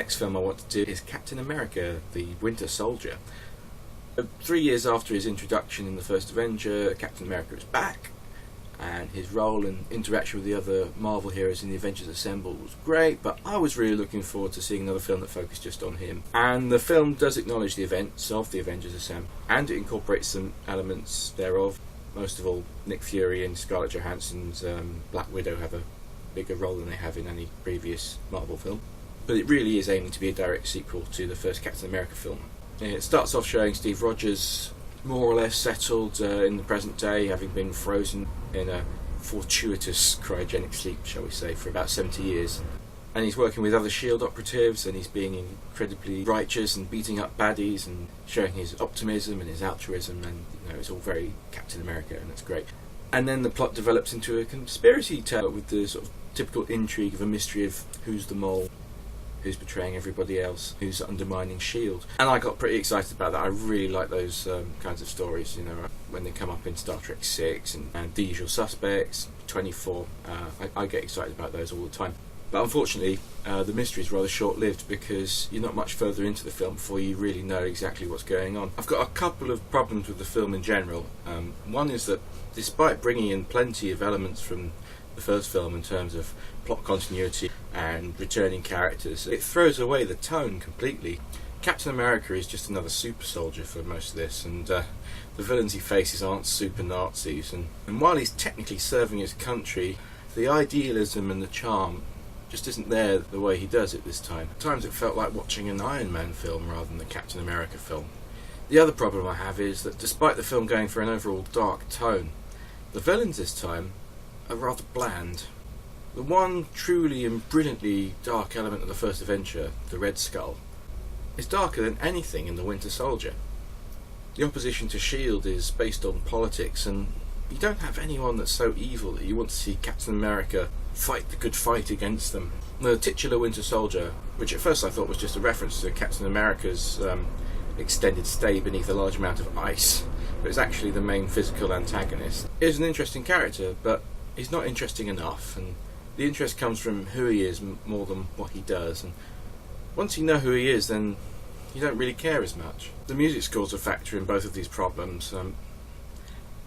next film I want to do is Captain America, the Winter Soldier. 3 years after his introduction in the first Avenger, Captain America is back, and his role and interaction with the other Marvel heroes in the Avengers Assemble was great, but I was really looking forward to seeing another film that focused just on him. And the film does acknowledge the events of the Avengers Assemble, and it incorporates some elements thereof. Most of all, Nick Fury and Scarlett Johansson's Black Widow have a bigger role than they have in any previous Marvel film. But it really is aiming to be a direct sequel to the first Captain America film. It starts off showing Steve Rogers more or less settled in the present day, having been frozen in a fortuitous cryogenic sleep, shall we say, for about 70 years. And he's working with other S.H.I.E.L.D. operatives, and he's being incredibly righteous and beating up baddies and showing his optimism and his altruism, and it's all very Captain America, and it's great. And then the plot develops into a conspiracy tale with the sort of typical intrigue of a mystery of who's the mole, who's betraying everybody else, who's undermining S.H.I.E.L.D. And I got pretty excited about that. I really like those kinds of stories, when they come up in Star Trek 6 and The Usual Suspects, 24. I get excited about those all the time. But unfortunately, the mystery is rather short-lived because you're not much further into the film before you really know exactly what's going on. I've got a couple of problems with the film in general. One is that despite bringing in plenty of elements from the first film in terms of plot continuity and returning characters, it throws away the tone completely. Captain America is just another super soldier for most of this, and the villains he faces aren't super Nazis, and while he's technically serving his country, the idealism and the charm just isn't there the way he does it this time. At times it felt like watching an Iron Man film rather than the Captain America film. The other problem I have is that despite the film going for an overall dark tone, the villains this time are rather bland. The one truly and brilliantly dark element of the first Avenger, the Red Skull, is darker than anything in the Winter Soldier. The opposition to S.H.I.E.L.D. is based on politics, and you don't have anyone that's so evil that you want to see Captain America fight the good fight against them. The titular Winter Soldier, which at first I thought was just a reference to Captain America's extended stay beneath a large amount of ice, but it's actually the main physical antagonist, is an interesting character, but he's not interesting enough, and the interest comes from who he is more than what he does, and once you know who he is, then you don't really care as much. The music scores a factor in both of these problems.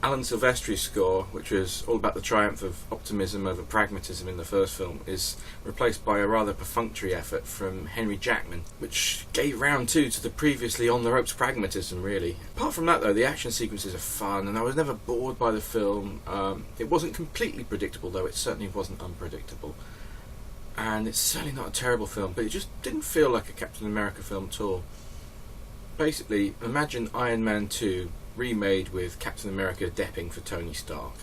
Alan Silvestri's score, which was all about the triumph of optimism over pragmatism in the first film, is replaced by a rather perfunctory effort from Henry Jackman, which gave round two to the previously on-the-ropes pragmatism, really. Apart from that, though, the action sequences are fun, and I was never bored by the film. It wasn't completely predictable, though it certainly wasn't unpredictable. And it's certainly not a terrible film, but it just didn't feel like a Captain America film at all. Basically, imagine Iron Man 2 remade with Captain America depping for Tony Stark.